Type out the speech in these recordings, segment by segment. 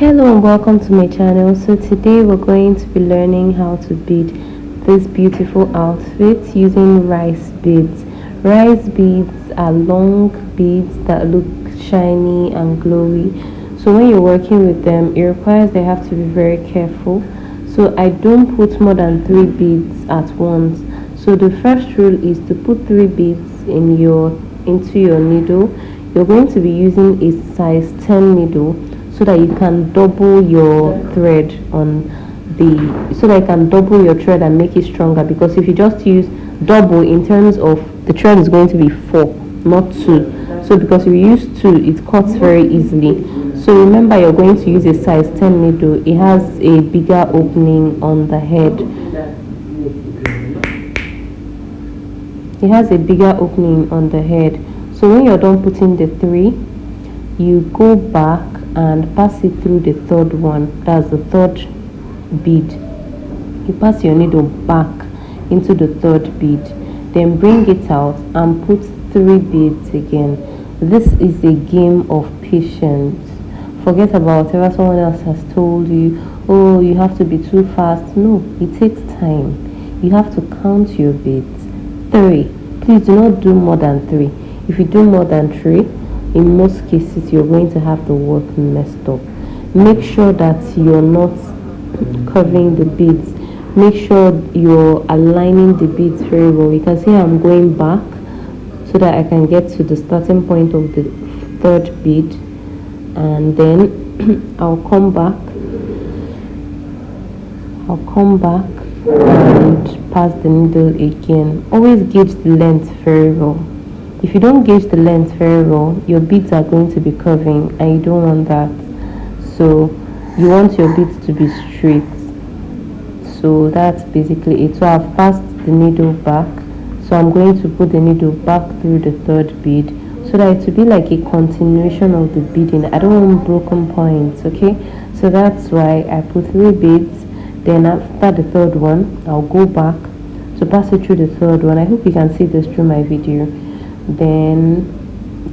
Hello and welcome to my channel. So today we're going to be learning how to bead this beautiful outfit using rice beads. Rice beads are long beads that look shiny and glowy. So when you're working with them, it requires they have to be very careful. So I don't put more than 3 beads at once. So the first rule is to put 3 beads into your needle. You're going to be using a size 10 needle so that you can double your thread and make it stronger, because if you just use double in terms of the thread is going to be 4, not 2. So because if you use 2, it cuts very easily. So remember, you're going to use a size 10 needle. It has a bigger opening on the head. So when you're done putting the 3, you go back and pass it through the third one. That's the third bead. You pass your needle back into the third bead, then bring it out and put 3 beads again. This is a game of patience. Forget about whatever someone else has told you. Oh, you have to be too fast. No, it takes time. You have to count your beads. 3. Please do not do more than 3. If you do more than 3, in most cases you're going to have the work messed up. Make sure that you're not curving the beads. Make sure you're aligning the beads very well. You can see I'm going back so that I can get to the starting point of the third bead, and then I'll come back and pass the needle again. Always gauge the length very well. If you don't gauge the length very well, your beads are going to be curving, and you don't want that. So you want your beads to be straight. So that's basically it. So I've passed the needle back, so I'm going to put the needle back through the third bead so that it will be like a continuation of the beading. I don't want broken points, okay? So that's why I put 3 beads. Then after the third one, I'll go back to pass it through the third one. I hope you can see this through my video. Then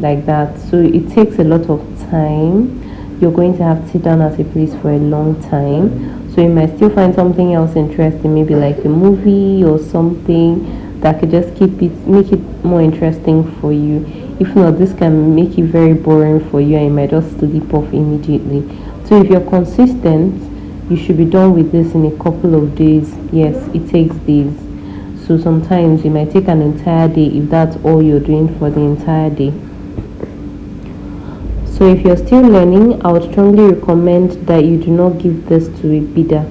like that. So it takes a lot of time. You're going to have to sit down at a place for a long time. So you might still find something else interesting, maybe like a movie or something that could just make it more interesting for you. If not, this can make it very boring for you and you might just sleep off immediately. So if you're consistent, you should be done with this in a couple of days. Yes, it takes days. So sometimes it might take an entire day if that's all you're doing for the entire day. So if you're still learning, I would strongly recommend that you do not give this to a beader.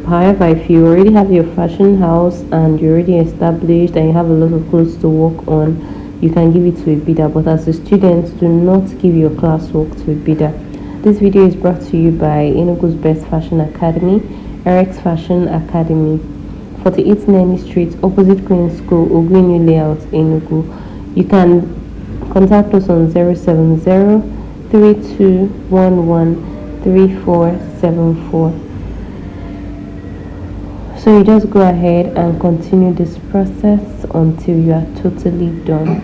However, if you already have your fashion house and you're already established and you have a lot of clothes to work on, you can give it to a beader. But as a student, do not give your classwork to a beader. This video is brought to you by Enugu's Best Fashion Academy, Eric's Fashion Academy, 48 Neni Street, opposite Queen School, Ogwini Layout, Enugu. You can contact us on 070 3211 3474. So you just go ahead and continue this process until you are totally done.